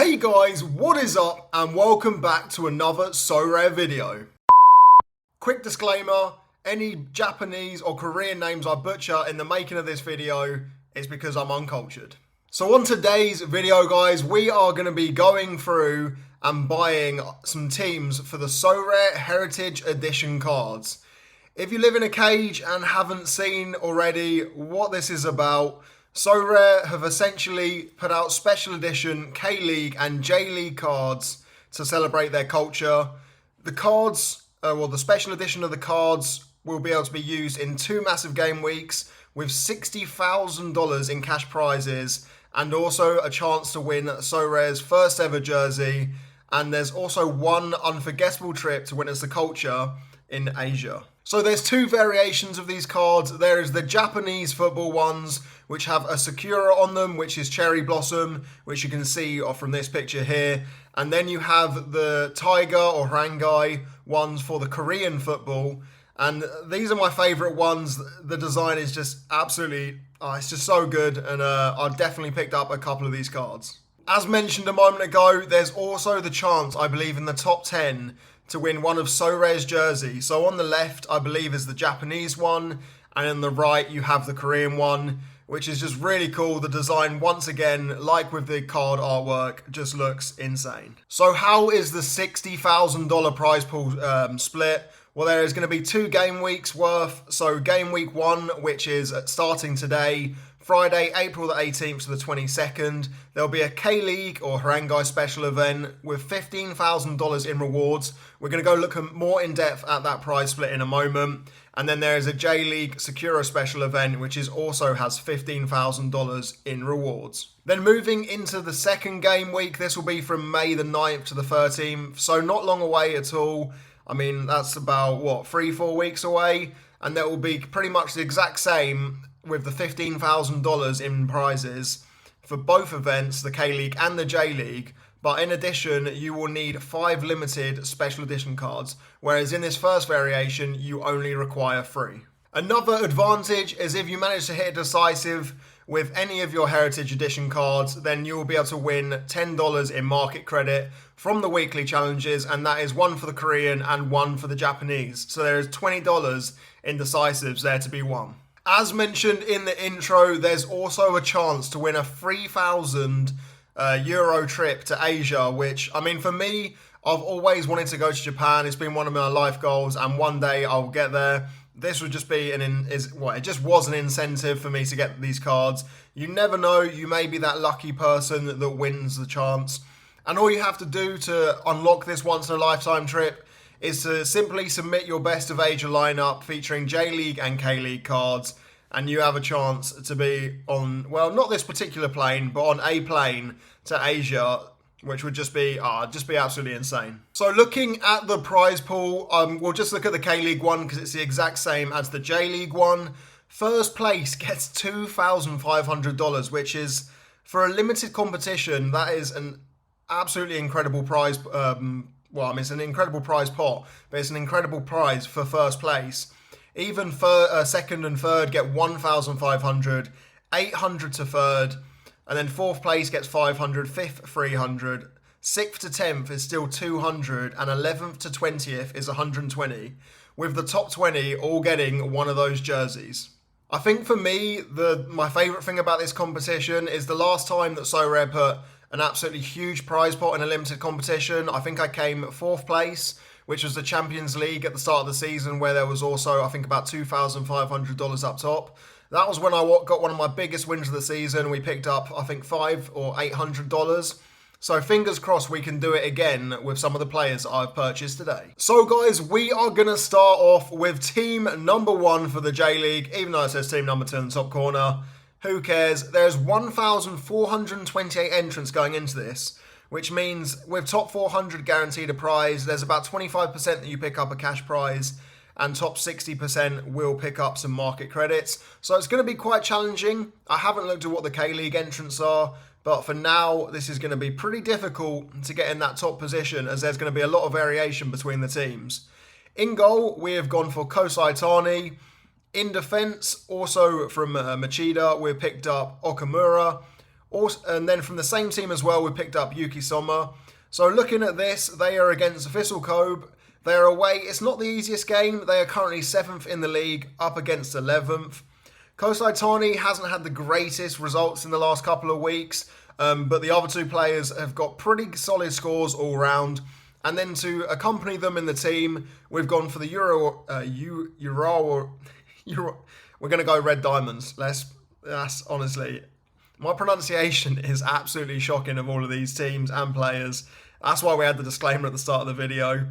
Hey guys, what is up and welcome back to another Sorare video. Quick disclaimer, any Japanese or Korean names I butcher in the making of this video is because I'm uncultured. So on today's video guys, we are going to be going through and buying some teams for the Sorare Heritage Edition cards. If you live in a cage and haven't seen already what this is about, Sorare have essentially put out special edition K-League and J-League cards to celebrate their culture. The cards, the special edition of the cards will be able to be used in 2 massive game weeks with $60,000 in cash prizes and also a chance to win Sorare's first ever jersey. And there's also one unforgettable trip to witness the culture in Asia. So there's 2 variations of these cards. There is the Japanese football ones, which have a Sakura on them, which is Cherry Blossom, which you can see from this picture here. And then you have the Tiger or Harangai ones for the Korean football. And these are my favourite ones. The design is just absolutely, it's just so good. And I've definitely picked up a couple of these cards. As mentioned a moment ago, there's also the chance, I believe, in the top 10 to win one of Sorare's jerseys. So on the left, I believe, is the Japanese one, and on the right, you have the Korean one, which is just really cool. The design, once again, like with the card artwork, just looks insane. So how is the $60,000 prize pool split? Well, there is going to be 2 game weeks worth. So game week 1, which is starting today, Friday, April the 18th to the 22nd, there'll be a K-League or Harangai special event with $15,000 in rewards. We're going to go look more in depth at that prize split in a moment. And then there is a J-League Sakura special event, which also has $15,000 in rewards. Then moving into the second game week, this will be from May the 9th to the 13th. So not long away at all. I mean, that's about, 3-4 weeks away. And that will be pretty much the exact same with the $15,000 in prizes for both events, the K-League and the J-League. But in addition, you will need 5 limited special edition cards, whereas in this first variation, you only require 3. Another advantage is if you manage to hit a decisive with any of your Heritage Edition cards, then you will be able to win $10 in market credit from the weekly challenges, and that is one for the Korean and one for the Japanese. So there is $20 in decisives there to be won. As mentioned in the intro, there's also a chance to win a 3,000 euro trip to Asia, which, I mean, for me, I've always wanted to go to Japan. It's been one of my life goals, and one day I'll get there. This would just be it just was an incentive for me to get these cards. You never know, you may be that lucky person that wins the chance. And all you have to do to unlock this once in a lifetime trip is to simply submit your best of Asia lineup featuring J-League and K-League cards, and you have a chance to be on, well, not this particular plane, but on a plane to Asia, which would just be absolutely insane. So looking at the prize pool, we'll just look at the K-League one because it's the exact same as the J-League one. First place gets $2,500, which is, for a limited competition, that is an absolutely incredible prize. It's an incredible prize pot, but it's an incredible prize for first place. Even second and third get $1,500, $800 to third, and then fourth place gets $500, fifth $300, 6th to 10th is still $200, and 11th to 20th is $120, with the top 20 all getting one of those jerseys. I think for me, my favourite thing about this competition is the last time that Sorare put an absolutely huge prize pot in a limited competition. I think I came 4th place, which was the Champions League at the start of the season, where there was also, I think, about $2,500 up top. That was when I got one of my biggest wins of the season. We picked up, I think, $500 or $800. So fingers crossed we can do it again with some of the players I've purchased today. So guys, we are going to start off with team number 1 for the J-League, even though it says team number 2 in the top corner. Who cares? There's 1,428 entrants going into this, which means with top 400 guaranteed a prize, there's about 25% that you pick up a cash prize, and top 60% will pick up some market credits. So it's going to be quite challenging. I haven't looked at what the K-League entrants are, but for now, this is going to be pretty difficult to get in that top position, as there's going to be a lot of variation between the teams. In goal, we have gone for Kosai Tani. In defence, also from Machida, we picked up Okamura. Also, and then from the same team as well, we picked up Yuki Soma. So looking at this, they are against Vissel Kobe. They are away. It's not the easiest game. They are currently 7th in the league, up against 11th. Kosai Tani hasn't had the greatest results in the last couple of weeks, but the other two players have got pretty solid scores all round. And then to accompany them in the team, we've gone for the we're going to go Red Diamonds. That's honestly, my pronunciation is absolutely shocking of all of these teams and players. That's why we had the disclaimer at the start of the video.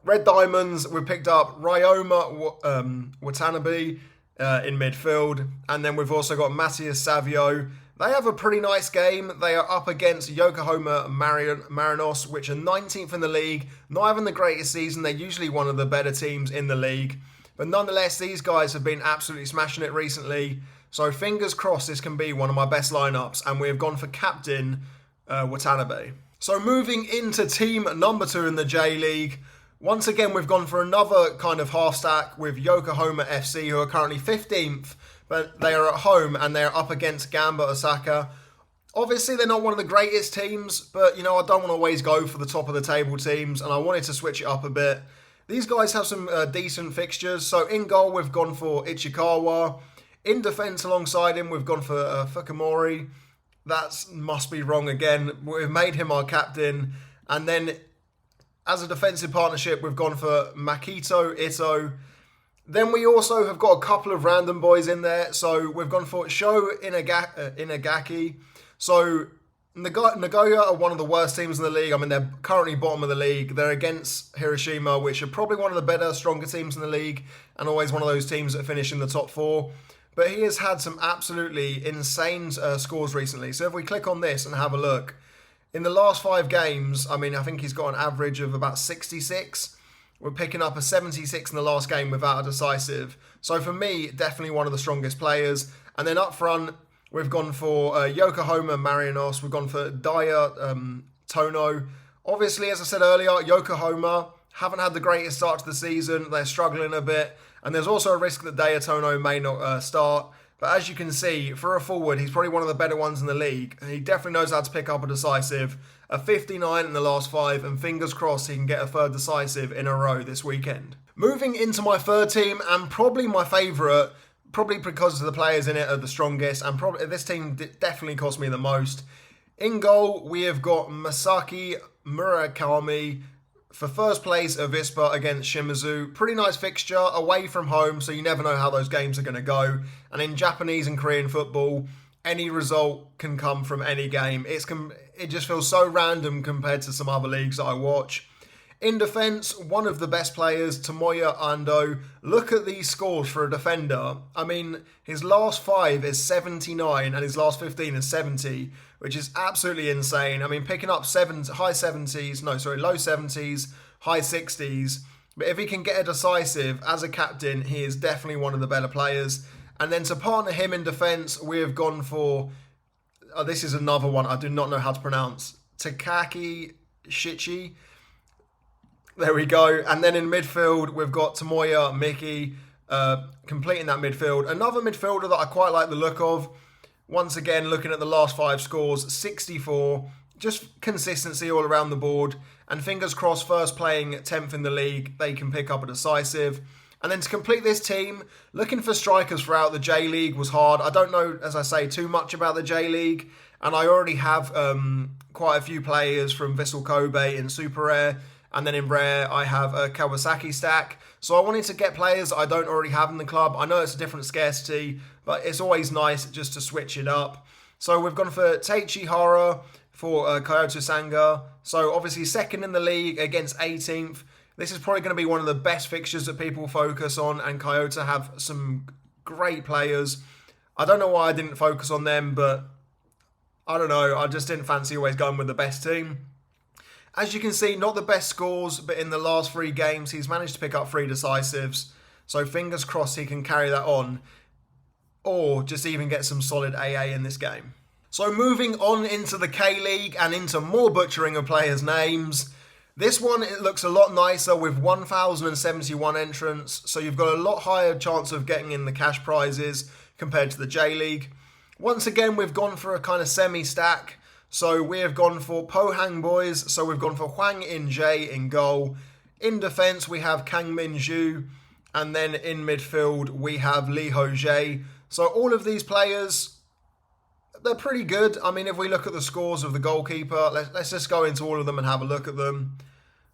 Red Diamonds, we picked up Ryoma Watanabe in midfield. And then we've also got Matthias Savio. They have a pretty nice game. They are up against Yokohama Marinos, which are 19th in the league. Not having the greatest season. They're usually one of the better teams in the league. But nonetheless, these guys have been absolutely smashing it recently. So fingers crossed this can be one of my best lineups. And we have gone for captain Watanabe. So moving into team number 2 in the J-League. Once again, we've gone for another kind of half stack with Yokohama FC, who are currently 15th. But they are at home and they're up against Gamba Osaka. Obviously, they're not one of the greatest teams, but, I don't want to always go for the top of the table teams, and I wanted to switch it up a bit. These guys have some decent fixtures. So in goal, we've gone for Ichikawa. In defence alongside him, we've gone for Fukumori. That must be wrong again. We've made him our captain. And then as a defensive partnership, we've gone for Makito Ito. Then we also have got a couple of random boys in there. So we've gone for Sho Inagaki. So Nagoya are one of the worst teams in the league. I mean, they're currently bottom of the league. They're against Hiroshima, which are probably one of the better, stronger teams in the league, and always one of those teams that finish in the top 4. But he has had some absolutely insane scores recently. So if we click on this and have a look, in the last 5 games, I mean, I think he's got an average of about 66. We're picking up a 76 in the last game without a decisive. So for me, definitely one of the strongest players. And then up front, we've gone for Yokohama Marinos. We've gone for Daya Tono. Obviously, as I said earlier, Yokohama haven't had the greatest start to the season. They're struggling a bit. And there's also a risk that Daya Tono may not start. But as you can see, for a forward, he's probably one of the better ones in the league. He definitely knows how to pick up a decisive. A 59 in the last 5, and fingers crossed he can get a third decisive in a row this weekend. Moving into my third team, and probably my favourite, probably because the players in it are the strongest, and probably this team definitely cost me the most. In goal, we have got Masaki Murakami for first place of Avispa against Shimizu. Pretty nice fixture, away from home, so you never know how those games are going to go. And in Japanese and Korean football, any result can come from any game. It just feels so random compared to some other leagues that I watch. In defence, one of the best players, Tomoya Ando. Look at these scores for a defender. I mean, his last 5 is 79 and his last 15 is 70, which is absolutely insane. I mean, picking up low 70s, high 60s. But if he can get a decisive as a captain, he is definitely one of the better players. And then to partner him in defence, we have gone for, this is another one I do not know how to pronounce, Takaki Shichi. There we go. And then in midfield, we've got Tomoya Miki completing that midfield. Another midfielder that I quite like the look of. Once again, looking at the last 5 scores, 64. Just consistency all around the board. And fingers crossed, first playing 10th in the league, they can pick up a decisive. And then to complete this team, looking for strikers throughout the J-League was hard. I don't know, as I say, too much about the J-League. And I already have quite a few players from Vissel Kobe in Super Rare. And then in Rare, I have a Kawasaki stack. So I wanted to get players that I don't already have in the club. I know it's a different scarcity, but it's always nice just to switch it up. So we've gone for Teichi Hara for Kyoto Sanga. So obviously second in the league against 18th. This is probably going to be one of the best fixtures that people focus on, and Kyoto have some great players. I don't know why I didn't focus on them, but I don't know. I just didn't fancy always going with the best team. As you can see, not the best scores, but in the last 3 games, he's managed to pick up 3 decisives. So fingers crossed he can carry that on, or just even get some solid AA in this game. So moving on into the K-League and into more butchering of players' names. This one, it looks a lot nicer with 1,071 entrants, so you've got a lot higher chance of getting in the cash prizes compared to the J-League. Once again, we've gone for a kind of semi-stack. So we have gone for Pohang boys. So we've gone for Hwang In-jae in goal. In defence, we have Kang Min-ju. And then in midfield, we have Lee Ho-jae. So all of these players, they're pretty good. I mean, if we look at the scores of the goalkeeper, let's just go into all of them and have a look at them.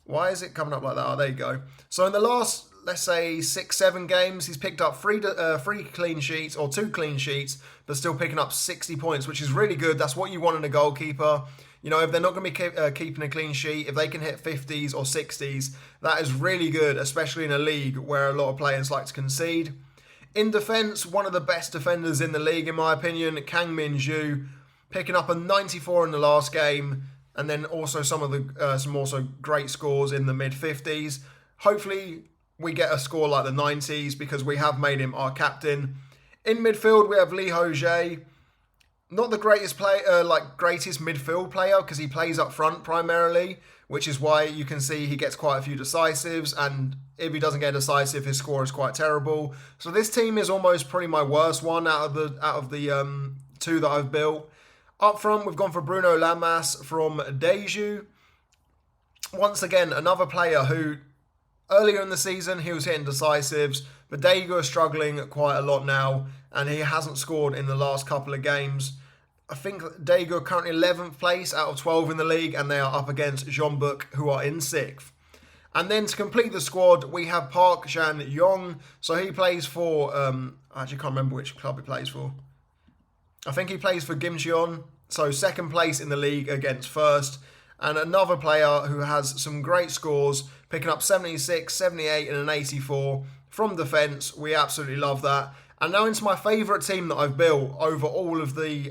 Why is it coming up like that? Oh, there you go. So in the last, let's say, 6-7 games, he's picked up three clean sheets or 2 clean sheets, but still picking up 60 points, which is really good. That's what you want in a goalkeeper. You know, if they're not going to be keeping a clean sheet, if they can hit 50s or 60s, that is really good, especially in a league where a lot of players like to concede. In defence, one of the best defenders in the league, in my opinion, Kang Min-ju, picking up a 94 in the last game, and then also some also great scores in the mid-50s. Hopefully, we get a score like the 90s because we have made him our captain. In midfield, we have Lee Ho-jae. Not the greatest greatest midfield player because he plays up front primarily, which is why you can see he gets quite a few decisives, and if he doesn't get a decisive, his score is quite terrible. So this team is almost probably my worst one out of the 2 that I've built. Up front, we've gone for Bruno Lamas from Daeju. Once again, another player who earlier in the season he was hitting decisives, but Daegu is struggling quite a lot now, and he hasn't scored in the last couple of games. I think Daegu are currently 11th place out of 12 in the league, and they are up against Jeonbuk, who are in 6th. And then to complete the squad, we have Park Jan-yong. So he plays for, I actually can't remember which club he plays for. I think he plays for Gimcheon. So 2nd place in the league against 1st. And another player who has some great scores, picking up 76, 78 and an 84 from defence. We absolutely love that. And now into my favourite team that I've built over all of the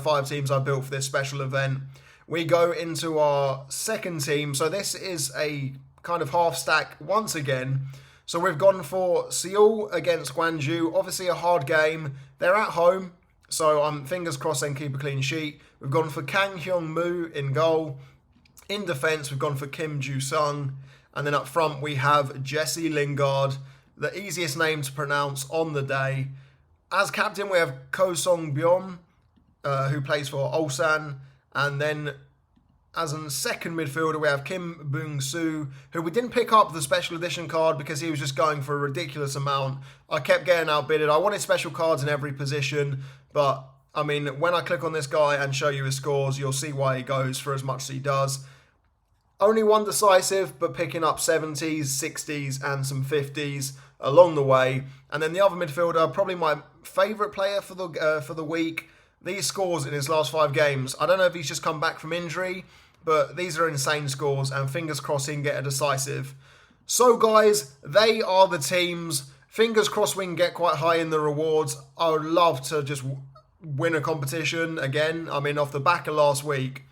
5 teams I built for this special event. We go into our second team. So this is a kind of half stack once again. So we've gone for Seoul against Gwangju. Obviously a hard game. They're at home, so I'm fingers crossed they can keep a clean sheet. We've gone for Kang Hyung-moo in goal. In defence, we've gone for Kim Ju-sung. And then up front, we have Jesse Lingard, the easiest name to pronounce on the day. As captain, we have Ko Song-byum, who plays for Ulsan. And then as a second midfielder, we have Kim Bung-soo, who we didn't pick up the special edition card because he was just going for a ridiculous amount. I kept getting outbidded. I wanted special cards in every position, but I mean, when I click on this guy and show you his scores, you'll see why he goes for as much as he does. Only 1 decisive, but picking up 70s, 60s, and some 50s along the way. And then the other midfielder, probably my favourite player for the week. These scores in his last 5 games, I don't know if he's just come back from injury, but these are insane scores, and fingers crossed he can get a decisive. So guys, they are the teams. Fingers crossed we can get quite high in the rewards. I would love to just win a competition again. I mean, off the back of last week,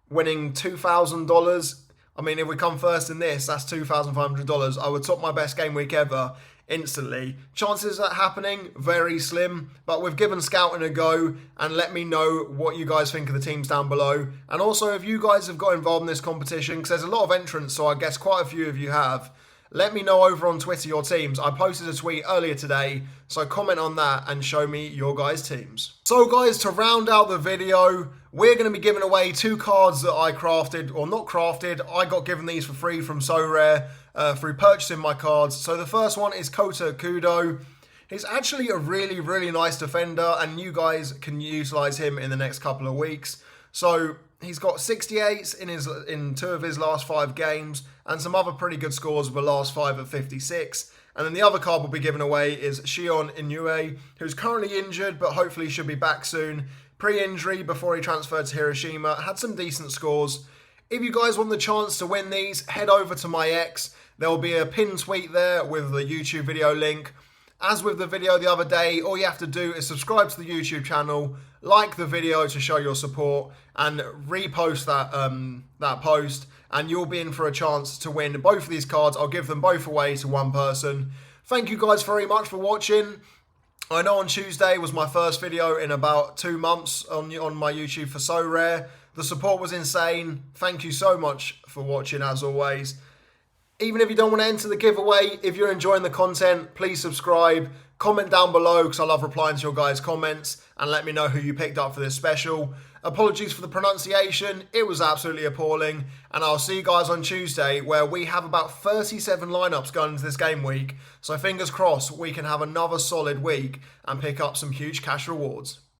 winning $2,000. I mean, if we come first in this, that's $2,500. I would top my best game week ever instantly. Chances of that happening, very slim, but we've given scouting a go, and let me know what you guys think of the teams down below. And also, if you guys have got involved in this competition, because there's a lot of entrants, so I guess quite a few of you have, let me know over on Twitter your teams. I posted a tweet earlier today, so comment on that and show me your guys' teams. So guys, to round out the video, we're going to be giving away 2 cards that I crafted, or not crafted, I got given these for free from Sorare through purchasing my cards. So the first one is Kota Kudo. He's actually a really, really nice defender, and you guys can utilise him in the next couple of weeks. So he's got 68s in 2 of his last 5 games, and some other pretty good scores of the last 5 at 56. And then the other card we'll be giving away is Shion Inoue, who's currently injured, but hopefully should be back soon. Pre-injury, before he transferred to Hiroshima, had some decent scores. If you guys want the chance to win these, head over to my X. There will be a pinned tweet there with the YouTube video link. As with the video the other day, all you have to do is subscribe to the YouTube channel, like the video to show your support, and repost that post, and you'll be in for a chance to win both of these cards. I'll give them both away to one person. Thank you guys very much for watching. I know on Tuesday was my first video in about 2 months on my YouTube for Sorare. The support was insane. Thank you so much for watching, as always. Even if you don't want to enter the giveaway, if you're enjoying the content, please subscribe, Comment down below because I love replying to your guys' comments, and let me know who you picked up for this special. Apologies for the pronunciation, it was absolutely appalling, and I'll see you guys on Tuesday where we have about 37 lineups going into this game week, so fingers crossed we can have another solid week and pick up some huge cash rewards.